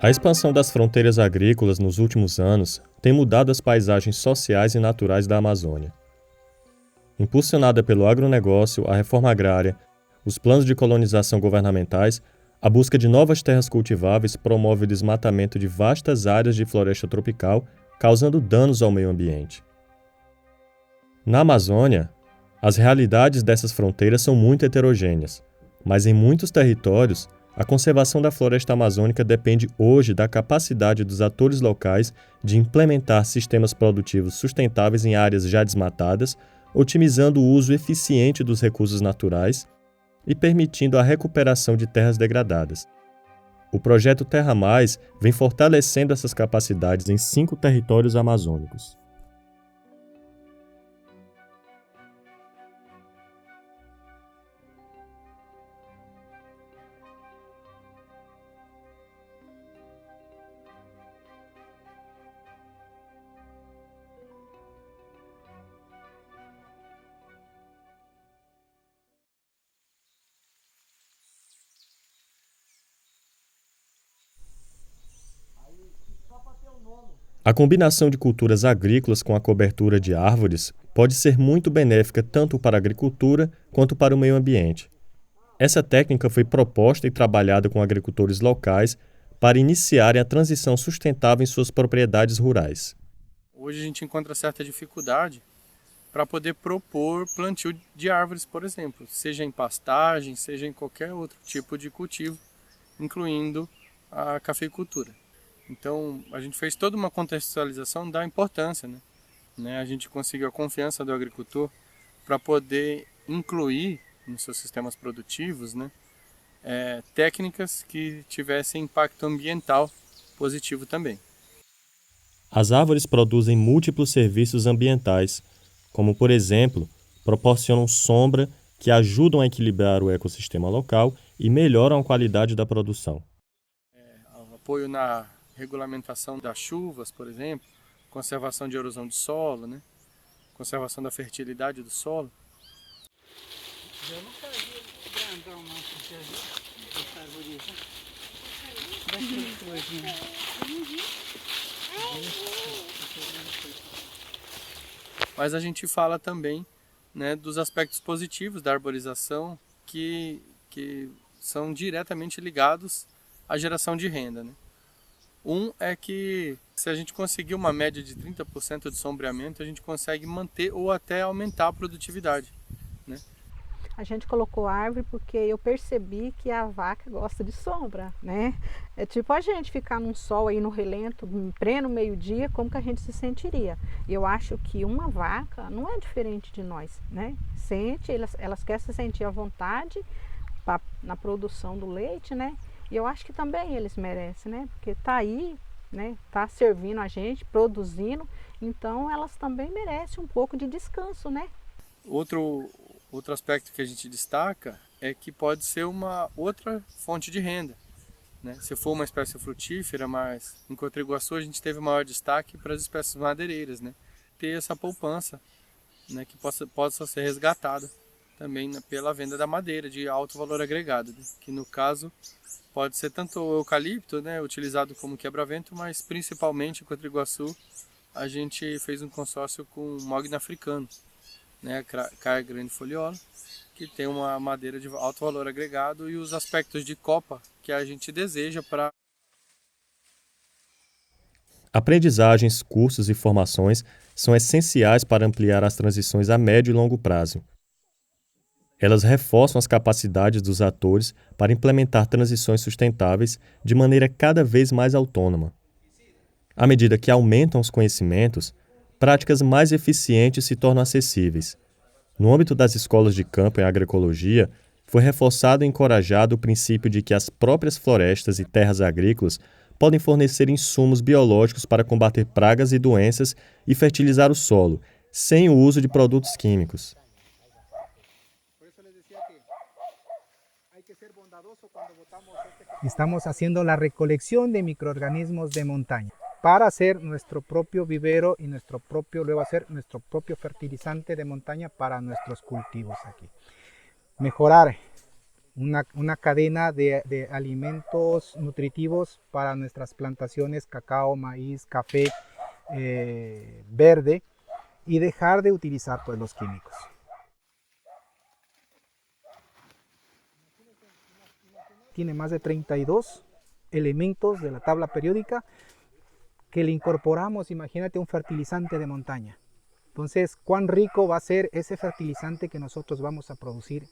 A expansão das fronteiras agrícolas nos últimos anos tem mudado as paisagens sociais e naturais da Amazônia. Impulsionada pelo agronegócio, a reforma agrária, os planos de colonização governamentais, a busca de novas terras cultiváveis promove o desmatamento de vastas áreas de floresta tropical, causando danos ao meio ambiente. Na Amazônia, as realidades dessas fronteiras são muito heterogêneas, mas em muitos territórios, a conservação da floresta amazônica depende hoje da capacidade dos atores locais de implementar sistemas produtivos sustentáveis em áreas já desmatadas, otimizando o uso eficiente dos recursos naturais e permitindo a recuperação de terras degradadas. O projeto Terra Mais vem fortalecendo essas capacidades em 5 territórios amazônicos. A combinação de culturas agrícolas com a cobertura de árvores pode ser muito benéfica tanto para a agricultura quanto para o meio ambiente. Essa técnica foi proposta e trabalhada com agricultores locais para iniciarem a transição sustentável em suas propriedades rurais. Hoje a gente encontra certa dificuldade para poder propor plantio de árvores, por exemplo, seja em pastagem, seja em qualquer outro tipo de cultivo, incluindo a cafeicultura. Então, a gente fez toda uma contextualização da importância, né? A gente conseguiu a confiança do agricultor para poder incluir nos seus sistemas produtivos, né, técnicas que tivessem impacto ambiental positivo também. As árvores produzem múltiplos serviços ambientais, como, por exemplo, proporcionam sombra que ajudam a equilibrar o ecossistema local e melhoram a qualidade da produção. Apoio na regulamentação das chuvas, por exemplo, conservação de erosão de solo, né? Conservação da fertilidade do solo. Eu nunca vi grandão não, porque essa árvore daquele coisinha. Mas a gente fala também, né, dos aspectos positivos da arborização que são diretamente ligados à geração de renda, né? Um é que se a gente conseguir uma média de 30% de sombreamento, a gente consegue manter ou até aumentar a produtividade, né? A gente colocou árvore porque eu percebi que a vaca gosta de sombra, né? É tipo a gente ficar num sol aí no relento, em pleno meio-dia, como que a gente se sentiria? E eu acho que uma vaca não é diferente de nós, né? Elas querem se sentir à vontade na produção do leite, né? E eu acho que também eles merecem, né? Porque tá aí, né? Tá servindo a gente, produzindo, então elas também merecem um pouco de descanso, né? Outro aspecto que a gente destaca é que pode ser uma outra fonte de renda, né? Se for uma espécie frutífera, mas em Cotriguaçu a gente teve maior destaque para as espécies madeireiras, né? Ter essa poupança, né, que possa ser resgatada também, né, pela venda da madeira de alto valor agregado, né? Que no caso pode ser tanto o eucalipto, né, utilizado como quebra-vento, mas principalmente em Cotriguaçu a gente fez um consórcio com o mogno africano, né, Caia grandifoliola, que tem uma madeira de alto valor agregado e os aspectos de copa que a gente deseja para... Aprendizagens, cursos e formações são essenciais para ampliar as transições a médio e longo prazo. Elas reforçam as capacidades dos atores para implementar transições sustentáveis de maneira cada vez mais autônoma. À medida que aumentam os conhecimentos, práticas mais eficientes se tornam acessíveis. No âmbito das escolas de campo em agroecologia, foi reforçado e encorajado o princípio de que as próprias florestas e terras agrícolas podem fornecer insumos biológicos para combater pragas e doenças e fertilizar o solo, sem o uso de produtos químicos. Estamos haciendo la recolección de microorganismos de montaña para hacer nuestro propio vivero y luego hacer nuestro propio fertilizante de montaña para nuestros cultivos aquí. Mejorar una cadena de alimentos nutritivos para nuestras plantaciones, cacao, maíz, café verde, y dejar de utilizar pues, los químicos. Tiene más de 32 elementos de la tabla periódica que le incorporamos, imagínate, un fertilizante de montaña. Entonces, ¿cuán rico va a ser ese fertilizante que nosotros vamos a producir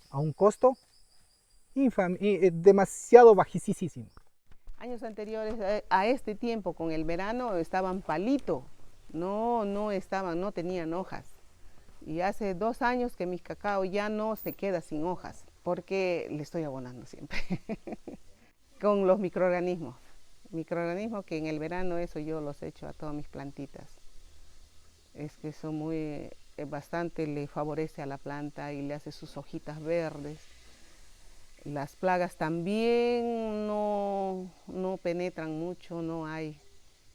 a un costo demasiado bajísimo? Años anteriores a este tiempo, con el verano, estaban palito, no tenían hojas. Y hace 2 años que mi cacao ya no se queda sin hojas, porque le estoy abonando siempre con los microorganismos que en el verano eso yo los echo a todas mis plantitas. Es que eso bastante le favorece a la planta y le hace sus hojitas verdes. Las plagas también no penetran mucho, no hay.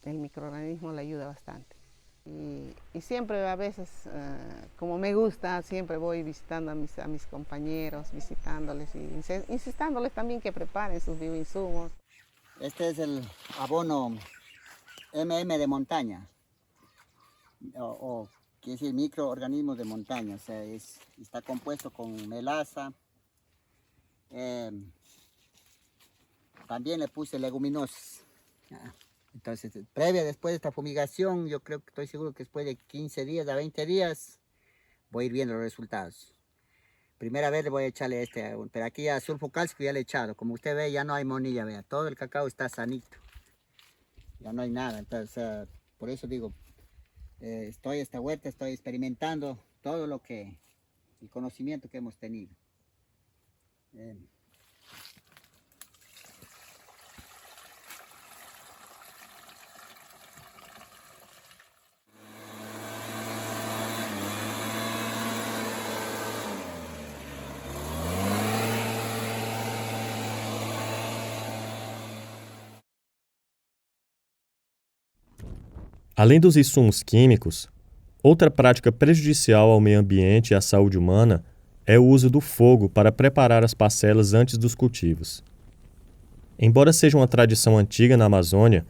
El microorganismo le ayuda bastante. Y siempre a veces, como me gusta, siempre voy visitando a mis compañeros, visitándoles y insistiéndoles también que preparen sus bioinsumos. Este es el abono de montaña, o quiere decir microorganismos de montaña. O sea, está compuesto con melaza. También le puse leguminosas. Entonces, después de esta fumigación, yo creo que estoy seguro que después de 15 días a 20 días voy a ir viendo los resultados. Primera vez le voy a echarle pero aquí ya sulfo cálcico ya le he echado. Como usted ve, ya no hay monilla, vea, todo el cacao está sanito. Ya no hay nada, entonces, por eso digo, estoy en esta huerta, estoy experimentando todo el conocimiento que hemos tenido. Além dos insumos químicos, outra prática prejudicial ao meio ambiente e à saúde humana é o uso do fogo para preparar as parcelas antes dos cultivos. Embora seja uma tradição antiga na Amazônia,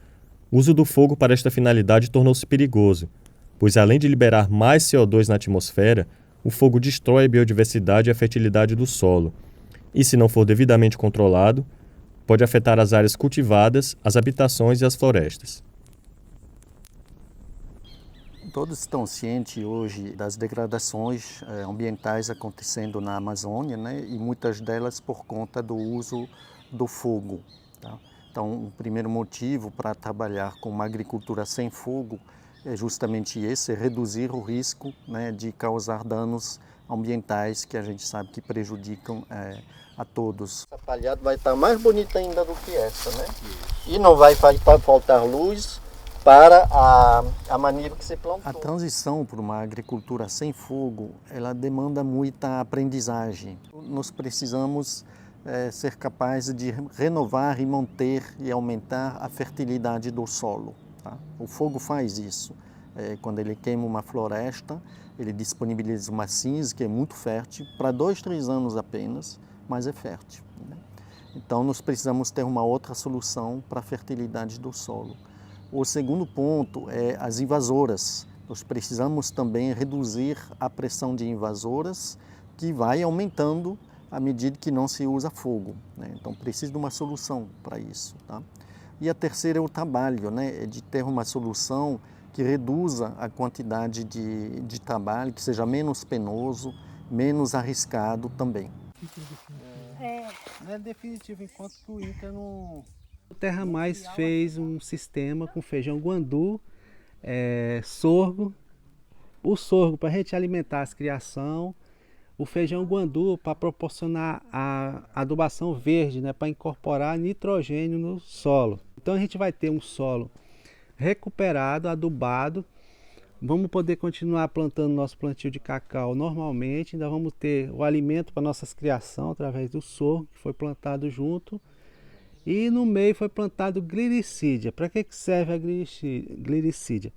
o uso do fogo para esta finalidade tornou-se perigoso, pois além de liberar mais CO2 na atmosfera, o fogo destrói a biodiversidade e a fertilidade do solo, e se não for devidamente controlado, pode afetar as áreas cultivadas, as habitações e as florestas. Todos estão cientes hoje das degradações ambientais acontecendo na Amazônia, né? E muitas delas por conta do uso do fogo. Tá? Então, o primeiro motivo para trabalhar com uma agricultura sem fogo é justamente esse, reduzir o risco, né, de causar danos ambientais que a gente sabe que prejudicam a todos. Essa palhada vai estar mais bonita ainda do que essa, né? E não vai faltar luz para a maneira que se plantou. A transição para uma agricultura sem fogo, ela demanda muita aprendizagem. Nós precisamos ser capazes de renovar e manter e aumentar a fertilidade do solo. Tá? O fogo faz isso. Quando ele queima uma floresta, ele disponibiliza uma cinza que é muito fértil, para 2, 3 anos apenas, mas é fértil. Né? Então nós precisamos ter uma outra solução para a fertilidade do solo. O segundo ponto é as invasoras. Nós precisamos também reduzir a pressão de invasoras, que vai aumentando à medida que não se usa fogo. Né? Então precisa de uma solução para isso. Tá? E a terceira é o trabalho, né? É de ter uma solução que reduza a quantidade de trabalho, que seja menos penoso, menos arriscado também. Não é definitivo enquanto que o INCRA não... O Terra Mais fez um sistema com feijão guandu, sorgo, o sorgo para a gente alimentar as criação, o feijão guandu para proporcionar a adubação verde, né, para incorporar nitrogênio no solo. Então a gente vai ter um solo recuperado, adubado, vamos poder continuar plantando nosso plantio de cacau normalmente, ainda vamos ter o alimento para nossas criação através do sorgo que foi plantado junto. E no meio foi plantado gliricídia. Para que serve a gliricídia?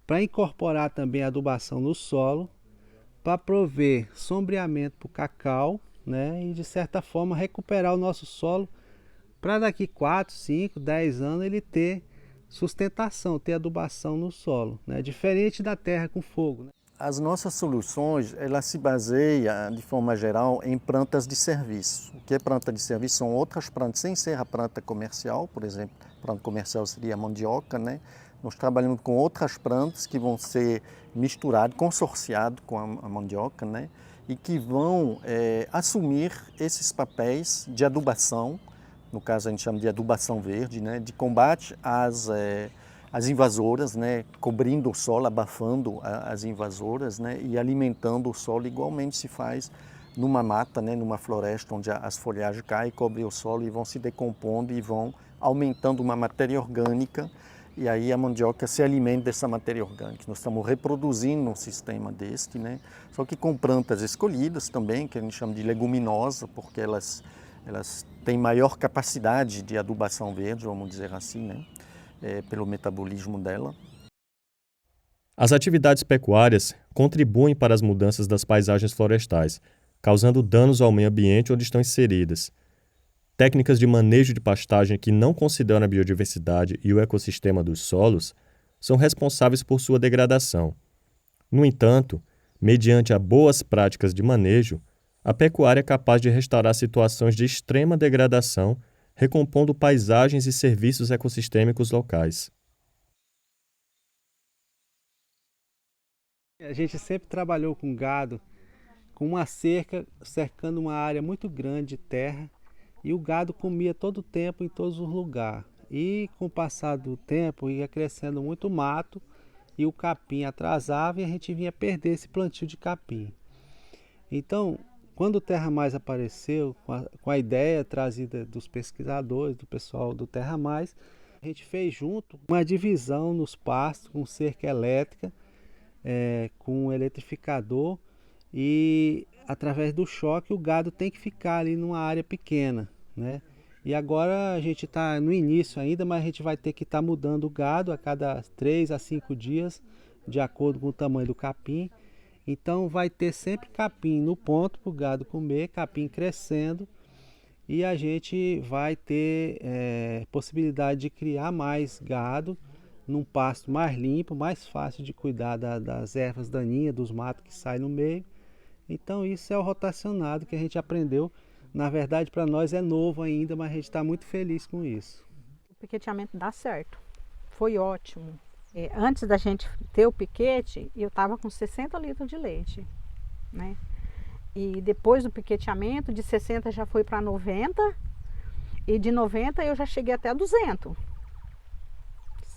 Para incorporar também a adubação no solo, para prover sombreamento para o cacau né? E de certa forma recuperar o nosso solo para daqui 4, 5, 10 anos ele ter sustentação, ter adubação no solo, né? Diferente da terra com fogo, né? As nossas soluções, elas se baseiam, de forma geral, em plantas de serviço. O que é planta de serviço? São outras plantas, sem ser a planta comercial, por exemplo, a planta comercial seria a mandioca, né? Nós trabalhamos com outras plantas que vão ser misturadas, consorciadas com a mandioca, né? E que vão assumir esses papéis de adubação, no caso a gente chama de adubação verde, né? De combate às invasoras, né, cobrindo o solo, abafando as invasoras, né, e alimentando o solo, igualmente se faz numa mata, né, numa floresta, onde as folhagens caem, cobrem o solo e vão se decompondo e vão aumentando uma matéria orgânica, e aí a mandioca se alimenta dessa matéria orgânica. Nós estamos reproduzindo um sistema deste, né, só que com plantas escolhidas também, que a gente chama de leguminosa, porque elas têm maior capacidade de adubação verde, vamos dizer assim, né? Pelo metabolismo dela. As atividades pecuárias contribuem para as mudanças das paisagens florestais, causando danos ao meio ambiente onde estão inseridas. Técnicas de manejo de pastagem que não consideram a biodiversidade e o ecossistema dos solos são responsáveis por sua degradação. No entanto, mediante a boas práticas de manejo, a pecuária é capaz de restaurar situações de extrema degradação, recompondo paisagens e serviços ecossistêmicos locais. A gente sempre trabalhou com gado, com uma cerca cercando uma área muito grande de terra, e o gado comia todo o tempo em todos os lugares. E com o passar do tempo ia crescendo muito mato e o capim atrasava e a gente vinha perder esse plantio de capim. Então, quando o Terra Mais apareceu, com a ideia trazida dos pesquisadores, do pessoal do Terra Mais, a gente fez junto uma divisão nos pastos com cerca elétrica, com eletrificador, e através do choque o gado tem que ficar ali numa área pequena, né? E agora a gente está no início ainda, mas a gente vai ter que estar mudando o gado a cada 3 a 5 dias, de acordo com o tamanho do capim. Então vai ter sempre capim no ponto para o gado comer, capim crescendo, e a gente vai ter possibilidade de criar mais gado num pasto mais limpo, mais fácil de cuidar das ervas daninhas, dos matos que saem no meio. Então isso é o rotacionado que a gente aprendeu. Na verdade, para nós é novo ainda, mas a gente está muito feliz com isso. O piqueteamento dá certo, foi ótimo. Antes da gente ter o piquete, eu estava com 60 litros de leite, né? E depois do piqueteamento, de 60 já foi para 90, e de 90 eu já cheguei até 200.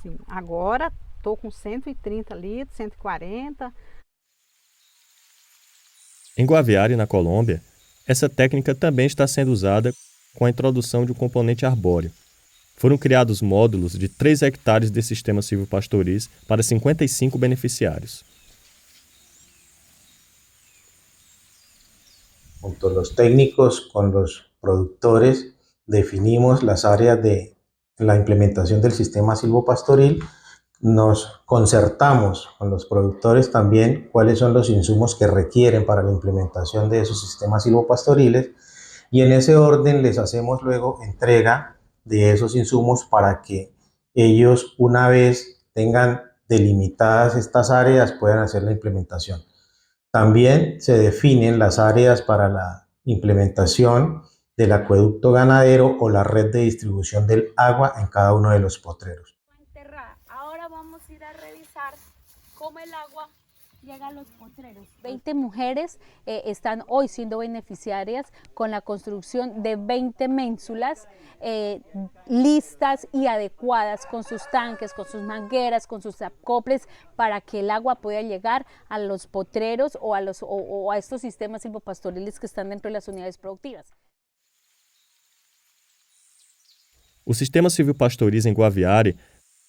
Sim, agora estou com 130 litros, 140. Em Guaviare, na Colômbia, essa técnica também está sendo usada com a introdução de um componente arbóreo. Foram criados módulos de 3 hectares de sistema silvopastoriz para 55 beneficiários. Junto los técnicos con los productores definimos las áreas de la implementación del sistema silvopastoril. Nos concertamos con los productores también cuáles son los insumos que requieren para la implementación de esos sistemas silvopastoriles, y en ese orden les hacemos luego entrega de esos insumos para que ellos, una vez tengan delimitadas estas áreas, puedan hacer la implementación. También se definen las áreas para la implementación del acueducto ganadero o la red de distribución del agua en cada uno de los potreros. Ahora vamos a ir a revisar cómo el agua llega a los potreros. 20 mujeres están hoy siendo beneficiarias con la construcción de 20 ménsulas listas y adecuadas, con sus tanques, con sus mangueras, con sus acoples, para que el agua pueda llegar a los potreros o a estos sistemas silvopastoriles que están dentro de las unidades productivas. Os sistemas silvopastoriz em Guaviare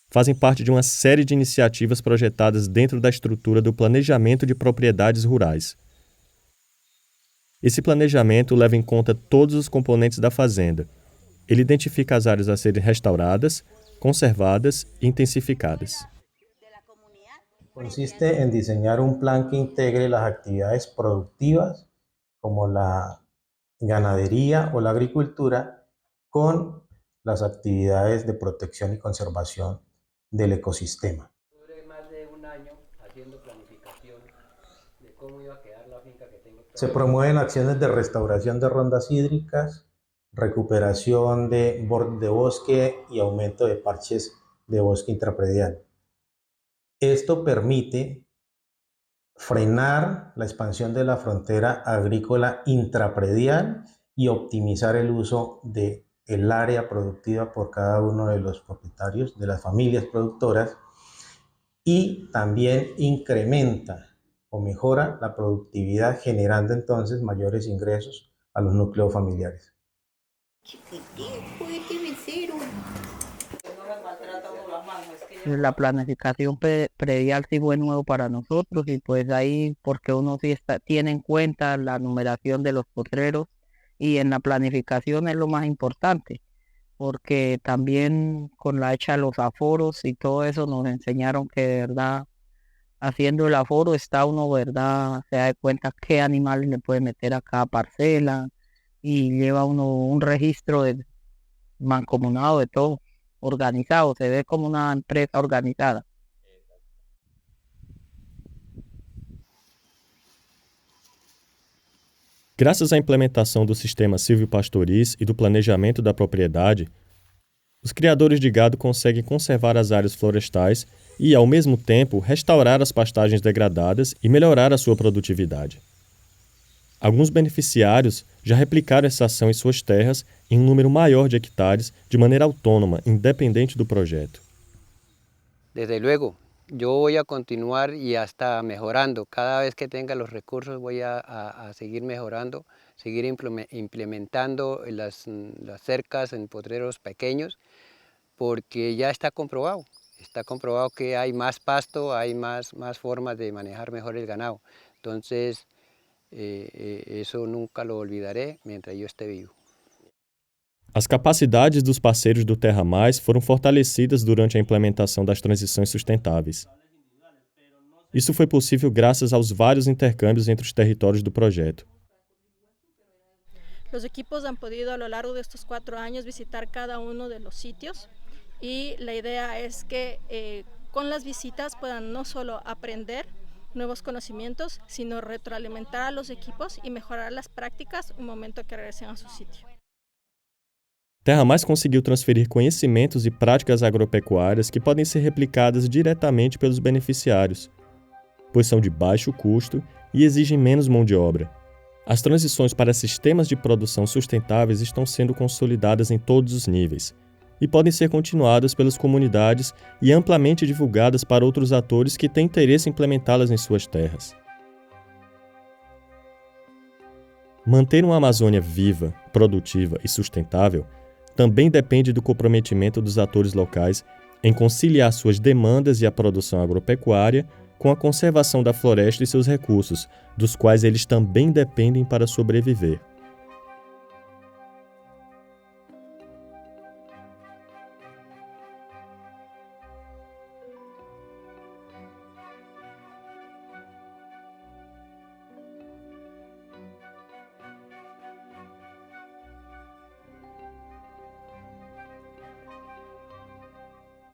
fazem parte de uma série de iniciativas projetadas dentro da estrutura do planejamento de propriedades rurais. Esse planejamento leva em conta todos os componentes da fazenda. Ele identifica as áreas a serem restauradas, conservadas e intensificadas. Consiste en diseñar un plan que integre las actividades productivas como la ganadería o la agricultura con las actividades de protección y conservación del ecosistema. Duré más de un año haciendo planificación de cómo iba a quedar la finca que tengo. Se promueven acciones de restauración de rondas hídricas, recuperación de bordes de bosque y aumento de parches de bosque intrapredial. Esto permite frenar la expansión de la frontera agrícola intrapredial y optimizar el uso del área productiva por cada uno de los propietarios, de las familias productoras, y también incrementa o mejora la productividad, generando entonces mayores ingresos a los núcleos familiares. La planificación predial sí fue nuevo para nosotros, y pues ahí porque uno sí tiene en cuenta la numeración de los potreros, y en la planificación es lo más importante, porque también con la hecha de los aforos y todo eso nos enseñaron que de verdad haciendo el aforo está uno, verdad, se da cuenta qué animales le puede meter a cada parcela, y lleva uno un registro mancomunado de todo, organizado, se ve como una empresa organizada. Graças à implementação do sistema silvopastoriz e do planejamento da propriedade, os criadores de gado conseguem conservar as áreas florestais e, ao mesmo tempo, restaurar as pastagens degradadas e melhorar a sua produtividade. Alguns beneficiários já replicaram essa ação em suas terras em um número maior de hectares de maneira autônoma, independente do projeto. Desde luego, yo voy a continuar y hasta mejorando. Cada vez que tenga los recursos voy a seguir mejorando, seguir implementando las cercas en potreros pequeños, porque ya está comprobado que hay más pasto, hay más formas de manejar mejor el ganado. Entonces, eso nunca lo olvidaré mientras yo esté vivo. As capacidades dos parceiros do Terra Mais foram fortalecidas durante a implementação das transições sustentáveis. Isso foi possível graças aos vários intercâmbios entre os territórios do projeto. Los equipos han podido a lo largo de estos 4 años visitar cada uno de los sitios, y la idea es que con las visitas puedan no solo aprender nuevos conocimientos, sino retroalimentar a los equipos y mejorar las prácticas un momento que regresen a su sitio. Terra Mais conseguiu transferir conhecimentos e práticas agropecuárias que podem ser replicadas diretamente pelos beneficiários, pois são de baixo custo e exigem menos mão de obra. As transições para sistemas de produção sustentáveis estão sendo consolidadas em todos os níveis e podem ser continuadas pelas comunidades e amplamente divulgadas para outros atores que têm interesse em implementá-las em suas terras. Manter uma Amazônia viva, produtiva e sustentável também depende do comprometimento dos atores locais em conciliar suas demandas e a produção agropecuária com a conservação da floresta e seus recursos, dos quais eles também dependem para sobreviver.